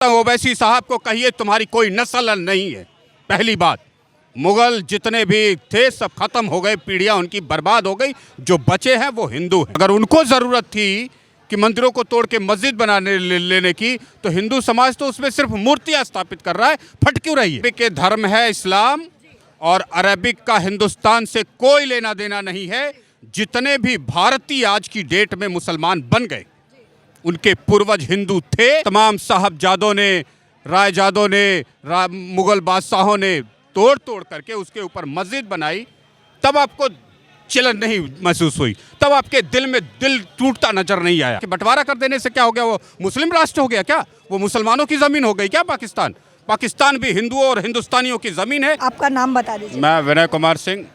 ओवैसी साहब को कहिए तुम्हारी कोई नस्ल नहीं है। पहली बात, मुगल जितने भी थे सब खत्म हो गए, पीढ़ियां उनकी बर्बाद हो गई, जो बचे हैं वो हिंदू हैं। अगर उनको ज़रूरत थी कि मंदिरों को तोड़ के मस्जिद बनाने लेने की, तो हिंदू समाज तो उसमें सिर्फ मूर्तियां स्थापित कर रहा है, फट क्यों रही है? के धर्म है इस्लाम और अरबिक का हिंदुस्तान से कोई लेना देना नहीं है। जितने भी भारतीय आज की डेट में मुसलमान बन गए, उनके पूर्वज हिंदू थे। तमाम साहबजादों ने, रायजादों ने, मुगल बादशाहों ने तोड़ तोड़ करके उसके ऊपर मस्जिद बनाई। तब आपको चिलन नहीं महसूस हुई, तब आपके दिल में दिल टूटता नजर नहीं आया कि बंटवारा कर देने से क्या हो गया, वो मुस्लिम राष्ट्र हो गया क्या? वो मुसलमानों की ज़मीन हो गई क्या पाकिस्तान? पाकिस्तान भी हिंदुओं और हिंदुस्तानियों की ज़मीन है। आपका नाम बता दीजिए। मैं विनय कुमार सिंह।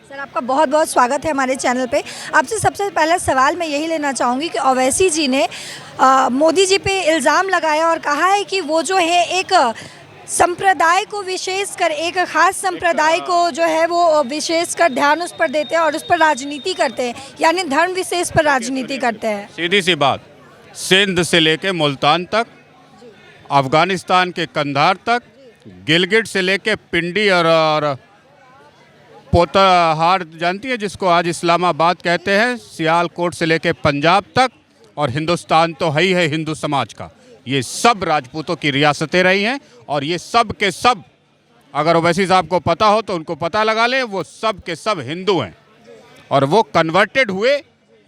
सर, आपका बहुत बहुत स्वागत है हमारे चैनल पे। आपसे सबसे पहला सवाल मैं यही लेना चाहूँगी कि ओवैसी जी ने मोदी जी पे इल्ज़ाम लगाया और कहा है कि वो जो है एक संप्रदाय को विशेषकर, एक खास संप्रदाय को जो है वो विशेषकर ध्यान उस पर देते हैं और उस पर राजनीति करते हैं, यानी धर्म विशेष पर राजनीति करते हैं। सीधी सी बात, सिंध से लेके मुल्तान तक, अफगानिस्तान के कंधार तक, गिलगिट से लेके पिंडी और पोताहार जानती है जिसको आज इस्लामाबाद कहते हैं, सियालकोट से लेके पंजाब तक, और हिंदुस्तान तो है ही है हिंदू समाज का। ये सब राजपूतों की रियासतें रही हैं और ये सब के सब, अगर ओवैसी साहब को पता हो तो उनको पता लगा लें, वो सब के सब हिंदू हैं और वो कन्वर्टेड हुए।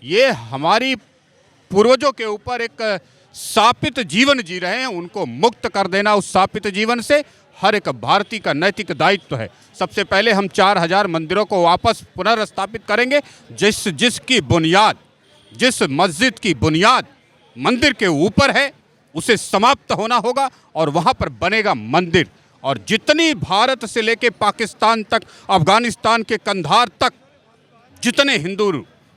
ये हमारी पूर्वजों के ऊपर एक शापित जीवन जी रहे हैं, उनको मुक्त कर देना उस शापित जीवन से हर एक भारतीय का नैतिक दायित्व है। सबसे पहले हम 4000 मंदिरों को वापस पुनर्स्थापित करेंगे, जिसकी बुनियाद, जिस मस्जिद की बुनियाद मंदिर के ऊपर है, उसे समाप्त होना होगा और वहाँ पर बनेगा मंदिर। और जितनी भारत से लेके पाकिस्तान तक, अफगानिस्तान के कंधार तक जितने हिंदू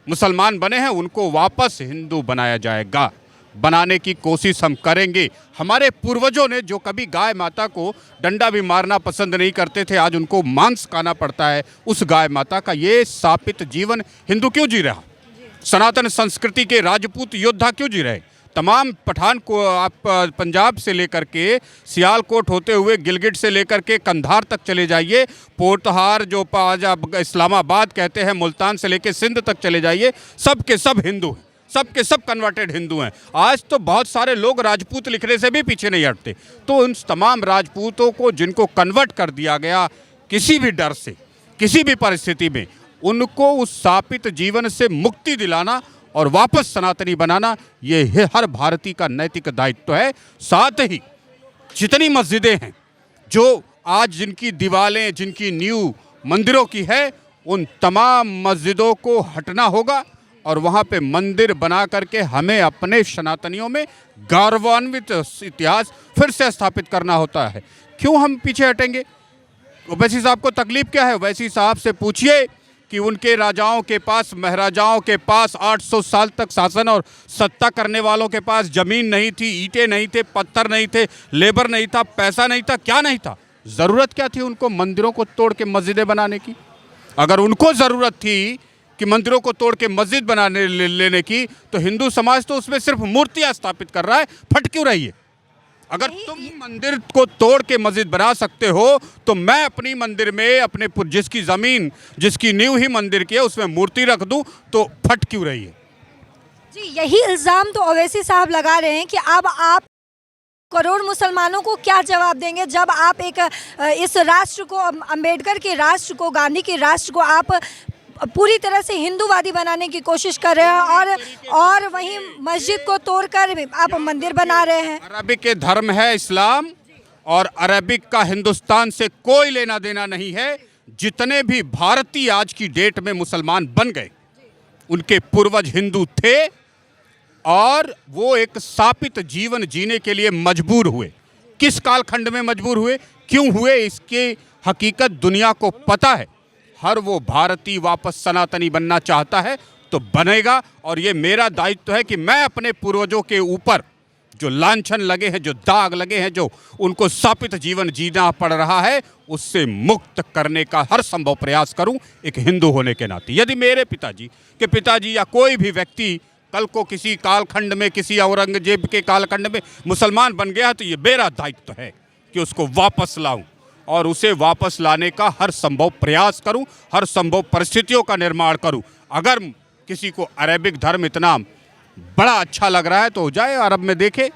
मुसलमान बने हैं, उनको वापस हिंदू बनाया जाएगा। बनाने की कोशिश हम करेंगे। हमारे पूर्वजों ने, जो कभी गाय माता को डंडा भी मारना पसंद नहीं करते थे, आज उनको मांस खाना पड़ता है, उस गाय माता का ये शापित जीवन हिंदू क्यों जी रहा? सनातन संस्कृति के राजपूत योद्धा क्यों जी रहे? तमाम पठान को आप पंजाब से लेकर के सियालकोट होते हुए गिलगिट से लेकर के कंधार तक चले जाइए, पोतहार जो आज आप इस्लामाबाद कहते हैं, मुल्तान से लेकर सिंध तक चले जाइए, सब के सब हिंदू हैं, सब के सब कन्वर्टेड हिंदू हैं। आज तो बहुत सारे लोग राजपूत लिखने से भी पीछे नहीं हटते। तो उन तमाम राजपूतों को जिनको कन्वर्ट कर दिया गया किसी भी डर से, किसी भी परिस्थिति में, उनको उस शापित जीवन से मुक्ति दिलाना और वापस सनातनी बनाना, ये हर भारतीय का नैतिक दायित्व है। साथ ही जितनी मस्जिदें हैं, जो आज जिनकी दीवारें, जिनकी नींव मंदिरों की है, उन तमाम मस्जिदों को हटना होगा और वहाँ पे मंदिर बना करके हमें अपने सनातनियों में गौरवान्वित इतिहास फिर से स्थापित करना होता है। क्यों हम पीछे हटेंगे? ओवैसी साहब को तकलीफ क्या है? ओवैसी साहब से पूछिए कि उनके राजाओं के पास, महाराजाओं के पास 800 साल तक शासन और सत्ता करने वालों के पास ज़मीन नहीं थी, ईंटें नहीं थे, पत्थर नहीं थे, लेबर नहीं था, पैसा नहीं था, क्या नहीं था? ज़रूरत क्या थी उनको मंदिरों को तोड़ के मस्जिदें बनाने की? अगर उनको ज़रूरत थी कि मंदिरों को तोड़ के मस्जिद बनाने लेने की, तो हिंदू समाज तो उसमें सिर्फ मूर्तियां स्थापित कर रहा है, फट क्यों रही है? अगर तुम मंदिर को तोड़ के मस्जिद बना सकते हो, तो मैं अपनी मंदिर में, अपने जिसकी ज़मीन, जिसकी नींव ही मंदिर की है, उसमें मूर्ति रख दूं, तो फट क्यों रही है? जी, यही इल्ज़ाम तो ओवैसी साहब लगा रहे हैं कि अब आप करोड़ मुसलमानों को क्या जवाब देंगे जब आप एक इस राष्ट्र को, अंबेडकर के राष्ट्र को, गांधी के राष्ट्र को आप पूरी तरह से हिंदूवादी बनाने की कोशिश कर रहे हैं और वहीं मस्जिद को तोड़कर आप मंदिर बना रहे हैं। अरबिक के धर्म है इस्लाम और अरबिक का हिंदुस्तान से कोई लेना देना नहीं है। जितने भी भारतीय आज की डेट में मुसलमान बन गए, उनके पूर्वज हिंदू थे और वो एक शापित जीवन जीने के लिए मजबूर हुए। किस कालखंड में मजबूर हुए, क्यों हुए, इसकी हकीकत दुनिया को पता है। हर वो भारतीय वापस सनातनी बनना चाहता है तो बनेगा, और ये मेरा दायित्व है कि मैं अपने पूर्वजों के ऊपर जो लांछन लगे हैं, जो दाग लगे हैं, जो उनको शापित जीवन जीना पड़ रहा है, उससे मुक्त करने का हर संभव प्रयास करूं एक हिंदू होने के नाते। यदि मेरे पिताजी के पिताजी या कोई भी व्यक्ति कल को किसी कालखंड में, किसी औरंगजेब के कालखंड में मुसलमान बन गया तो ये मेरा दायित्व है कि उसको वापस लाऊं और उसे वापस लाने का हर संभव प्रयास करूं, हर संभव परिस्थितियों का निर्माण करूं। अगर किसी को अरेबिक धर्म इतना बड़ा अच्छा लग रहा है तो जाए अरब में देखे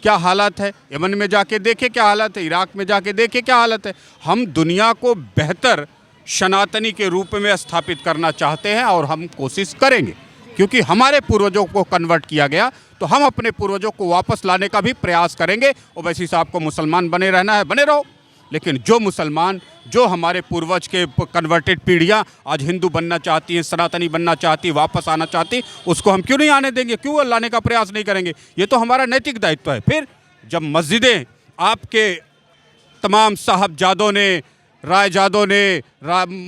क्या हालत है, यमन में जाके देखे क्या हालत है, इराक में जाके देखे क्या हालत है। हम दुनिया को बेहतर सनातनी के रूप में स्थापित करना चाहते हैं और हम कोशिश करेंगे, क्योंकि हमारे पूर्वजों को कन्वर्ट किया गया तो हम अपने पूर्वजों को वापस लाने का भी प्रयास करेंगे। ओवैसी साहब को मुसलमान बने रहना है, बने रहो, लेकिन जो मुसलमान, जो हमारे पूर्वज के कन्वर्टेड पीढ़ियाँ आज हिंदू बनना चाहती हैं, सनातनी बनना चाहती, वापस आना चाहती, उसको हम क्यों नहीं आने देंगे, क्यों लाने का प्रयास नहीं करेंगे। ये तो हमारा नैतिक दायित्व है। फिर जब मस्जिदें आपके तमाम साहबजादों ने, रायजादों ने,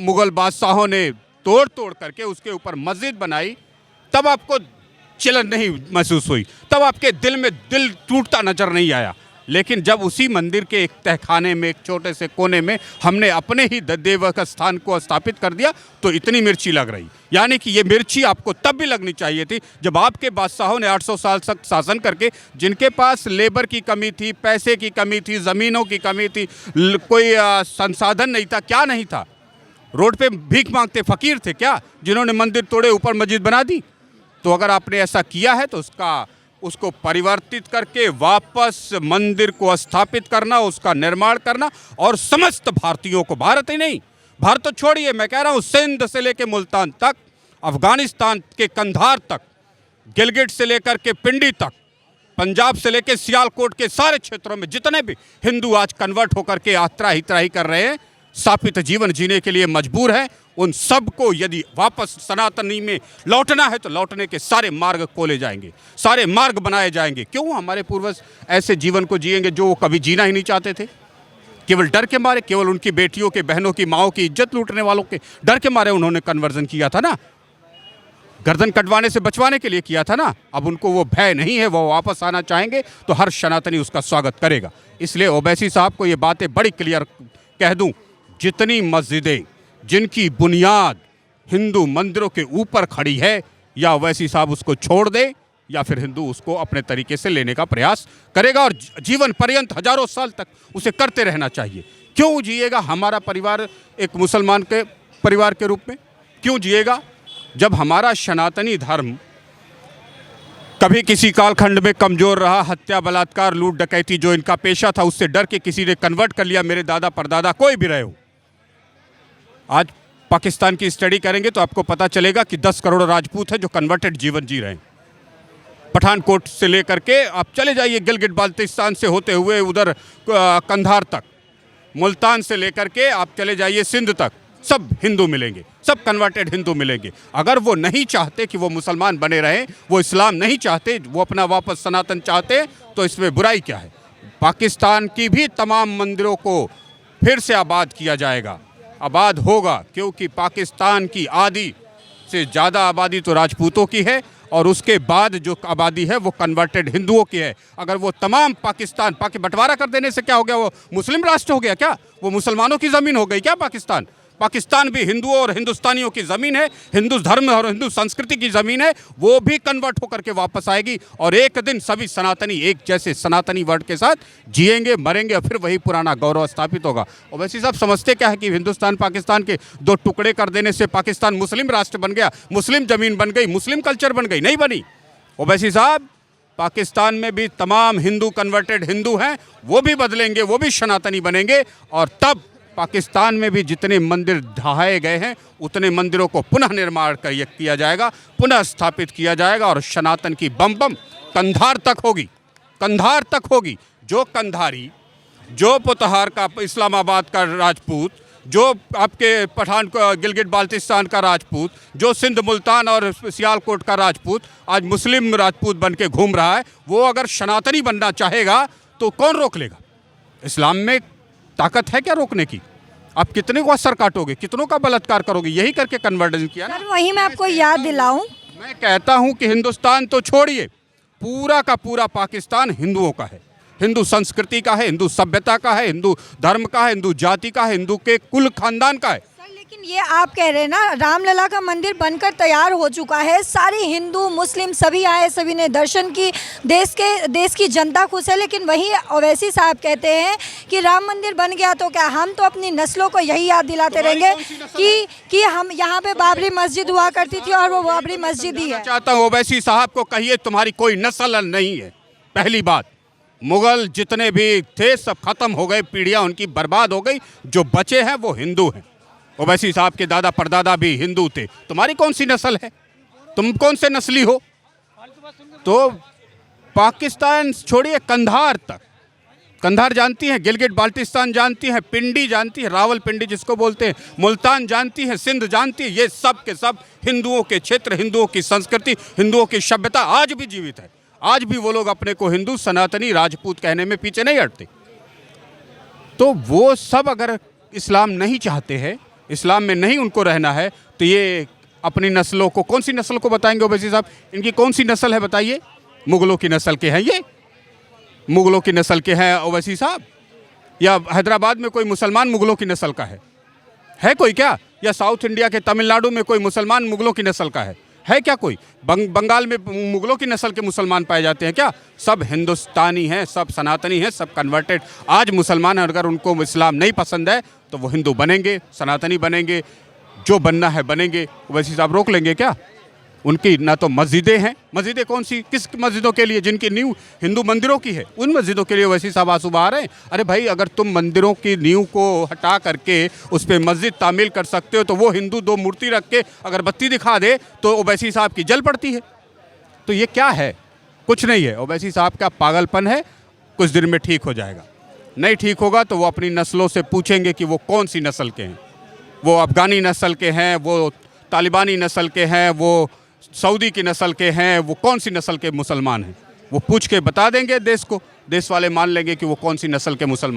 मुग़ल बादशाहों ने तोड़ तोड़ करके उसके ऊपर मस्जिद बनाई, तब आपको चिलन नहीं महसूस हुई, तब आपके दिल में दिल टूटता नजर नहीं आया। लेकिन जब उसी मंदिर के एक तहखाने में, एक छोटे से कोने में हमने अपने ही देवक स्थान को स्थापित कर दिया तो इतनी मिर्ची लग रही। यानी कि ये मिर्ची आपको तब भी लगनी चाहिए थी जब आपके बादशाहों ने 800 साल तक शासन करके, जिनके पास लेबर की कमी थी, पैसे की कमी थी, ज़मीनों की कमी थी, कोई संसाधन नहीं था, क्या नहीं था, रोड पे भीख मांगते फकीर थे क्या, जिन्होंने मंदिर तोड़े ऊपर मस्जिद बना दी। तो अगर आपने ऐसा किया है तो उसको परिवर्तित करके वापस मंदिर को स्थापित करना, उसका निर्माण करना और समस्त भारतीयों को, भारत ही नहीं, भारत तो छोड़िए, मैं कह रहा हूँ सिंध से लेके मुल्तान तक, अफगानिस्तान के कंधार तक, गिलगिट से लेकर के पिंडी तक, पंजाब से लेके सियालकोट के सारे क्षेत्रों में जितने भी हिंदू आज कन्वर्ट होकर के यात्रा ही त्राही कर रहे हैं, स्थापित जीवन जीने के लिए मजबूर है, उन सब को यदि वापस सनातनी में लौटना है तो लौटने के सारे मार्ग खोले जाएंगे, सारे मार्ग बनाए जाएंगे। क्यों हमारे पूर्वज ऐसे जीवन को जिएंगे जो वो कभी जीना ही नहीं चाहते थे? केवल डर के मारे, केवल उनकी बेटियों के, बहनों की, माओं की इज्जत लूटने वालों के डर के मारे उन्होंने कन्वर्जन किया था ना, गर्दन कटवाने से बचवाने के लिए किया था ना। अब उनको वो भय नहीं है, वो वापस आना चाहेंगे तो हर सनातनी उसका स्वागत करेगा। इसलिए ओवैसी साहब को ये बातें बड़ी क्लियर कह दूं, जितनी मस्जिदें जिनकी बुनियाद हिंदू मंदिरों के ऊपर खड़ी है, या ओवैसी साहब उसको छोड़ दे या फिर हिंदू उसको अपने तरीके से लेने का प्रयास करेगा और जीवन पर्यंत हजारों साल तक उसे करते रहना चाहिए। क्यों जिएगा हमारा परिवार एक मुसलमान के परिवार के रूप में? क्यों जिएगा जब हमारा सनातनी धर्म कभी किसी कालखंड में कमज़ोर रहा, हत्या, बलात्कार, लूट, डकैती जो इनका पेशा था उससे डर के किसी ने कन्वर्ट कर लिया, मेरे दादा परदादा कोई भी रहे हो। आज पाकिस्तान की स्टडी करेंगे तो आपको पता चलेगा कि 10 करोड़ राजपूत हैं जो कन्वर्टेड जीवन जी रहे हैं। पठानकोट से लेकर के आप चले जाइए गिलगिट बाल्टिस्तान से होते हुए उधर कंधार तक, मुल्तान से लेकर के आप चले जाइए सिंध तक, सब हिंदू मिलेंगे, सब कन्वर्टेड हिंदू मिलेंगे। अगर वो नहीं चाहते कि वो मुसलमान बने रहें, वो इस्लाम नहीं चाहते, वो अपना वापस सनातन चाहते, तो इसमें बुराई क्या है? पाकिस्तान की भी तमाम मंदिरों को फिर से आबाद किया जाएगा, आबाद होगा, क्योंकि पाकिस्तान की आधी से ज़्यादा आबादी तो राजपूतों की है और उसके बाद जो आबादी है वो कन्वर्टेड हिंदुओं की है। अगर वो तमाम पाकिस्तान बंटवारा कर देने से क्या हो गया? वो मुस्लिम राष्ट्र हो गया क्या? वो मुसलमानों की ज़मीन हो गई क्या पाकिस्तान? पाकिस्तान भी हिंदुओं और हिंदुस्तानियों की ज़मीन है, हिंदू धर्म और हिंदू संस्कृति की ज़मीन है, वो भी कन्वर्ट होकर के वापस आएगी और एक दिन सभी सनातनी एक जैसे सनातनी वर्ड के साथ जिएंगे, मरेंगे और फिर वही पुराना गौरव स्थापित होगा। और वैसे सब समझते क्या है कि हिंदुस्तान पाकिस्तान के 2 टुकड़े कर देने से पाकिस्तान मुस्लिम राष्ट्र बन गया, मुस्लिम ज़मीन बन गई, मुस्लिम कल्चर बन गई? नहीं बनी। ओवैसी साहब, पाकिस्तान में भी तमाम हिंदू कन्वर्टेड हिंदू हैं, वो भी बदलेंगे, वो भी सनातनी बनेंगे और तब पाकिस्तान में भी जितने मंदिर ढहाए गए हैं उतने मंदिरों को पुनः निर्माण किया जाएगा, पुनः स्थापित किया जाएगा और सनातन की बम कंधार तक होगी, कंधार तक होगी। जो कंधारी, जो पोतहार का इस्लामाबाद का राजपूत, जो आपके पठान गिलगिट बाल्टिस्तान का राजपूत, जो सिंध मुल्तान और सियालकोट का राजपूत आज मुस्लिम राजपूत बन के घूम रहा है, वो अगर सनातनी बनना चाहेगा तो कौन रोक लेगा? इस्लाम में ताकत है क्या रोकने की? आप कितने को असर काटोगे, कितनों का बलात्कार करोगे? यही करके कन्वर्जन किया ना। सर वही मैं आपको याद दिलाऊं, मैं कहता हूं कि हिंदुस्तान तो छोड़िए, पूरा का पूरा पाकिस्तान हिंदुओं का है, हिंदू संस्कृति का है, हिंदू सभ्यता का है, हिंदू धर्म का है, हिंदू जाति का है, हिंदू के कुल खानदान का है। लेकिन ये आप कह रहे हैं ना, रामलला का मंदिर बनकर तैयार हो चुका है, सारे हिंदू मुस्लिम सभी आए, सभी ने दर्शन की, देश की जनता खुश है। लेकिन वही ओवैसी साहब कहते हैं कि राम मंदिर बन गया तो क्या, हम तो अपनी नस्लों को यही याद दिलाते रहेंगे कि हम यहाँ पे बाबरी मस्जिद हुआ करती थी और वो बाबरी मस्जिद ही है। चाहता हूँ ओवैसी साहब को कहिए तुम्हारी कोई नस्ल नहीं है। पहली बात, मुगल जितने भी थे सब खत्म हो गए, पीढ़ियां उनकी बर्बाद हो गई, जो बचे हैं वो हिंदू हैं। ओवैसी साहब के दादा परदादा भी हिंदू थे। तुम्हारी कौन सी नस्ल है? तुम कौन से नस्ली हो? तो पाकिस्तान छोड़िए, कंधार तक, कंधार जानती हैं, गिलगिट बाल्टिस्तान जानती हैं, पिंडी जानती है, रावलपिंडी जिसको बोलते हैं, मुल्तान जानती है, सिंध जानती है, ये सब के सब हिंदुओं के क्षेत्र, हिंदुओं की संस्कृति, हिंदुओं की सभ्यता आज भी जीवित है। आज भी वो लोग अपने को हिंदू, सनातनी, राजपूत कहने में पीछे नहीं हटते। तो वो सब अगर इस्लाम नहीं चाहते हैं, इस्लाम में नहीं उनको रहना है, तो ये अपनी नस्लों को, कौन सी नस्ल को बताएंगे ओवैसी साहब? इनकी कौन सी नस्ल है बताइए? मुगलों की नस्ल के हैं ये? मुगलों की नस्ल के हैं ओवैसी साहब? या हैदराबाद में कोई मुसलमान मुगलों की नस्ल का है कोई क्या? या साउथ इंडिया के तमिलनाडु में कोई मुसलमान मुगलों की नस्ल का है क्या कोई? बंगाल में मुगलों की नस्ल के मुसलमान पाए जाते हैं क्या? सब हिंदुस्तानी हैं, सब सनातनी हैं, सब कन्वर्टेड। आज मुसलमान अगर उनको इस्लाम नहीं पसंद है तो वो हिंदू बनेंगे, सनातनी बनेंगे, जो बनना है बनेंगे। ओवैसी साहब रोक लेंगे क्या? उनकी ना तो मस्जिदें हैं, मस्जिदें कौन सी, किस मस्जिदों के लिए? जिनकी नींव हिंदू मंदिरों की है, उन मस्जिदों के लिए ओवैसी साहब आंसू बहा रहे हैं। अरे भाई, अगर तुम मंदिरों की नींव को हटा करके उस पर मस्जिद तामील कर सकते हो, तो वो हिंदू दो मूर्ति रख के अगर बत्ती दिखा दे तो ओवैसी साहब की जल पड़ती है। तो ये क्या है? कुछ नहीं है। ओवैसी साहब का पागलपन है, कुछ दिन में ठीक हो जाएगा। नहीं ठीक होगा तो वो अपनी नस्लों से पूछेंगे कि वो कौन सी नस्ल के हैं। वो अफ़गानी नस्ल के हैं, वो तालिबानी नस्ल के हैं, वो सऊदी की नस्ल के हैं, वो कौन सी नस्ल के मुसलमान हैं। वो पूछ के बता देंगे देश को, देश वाले मान लेंगे कि वो कौन सी नस्ल के मुसलमान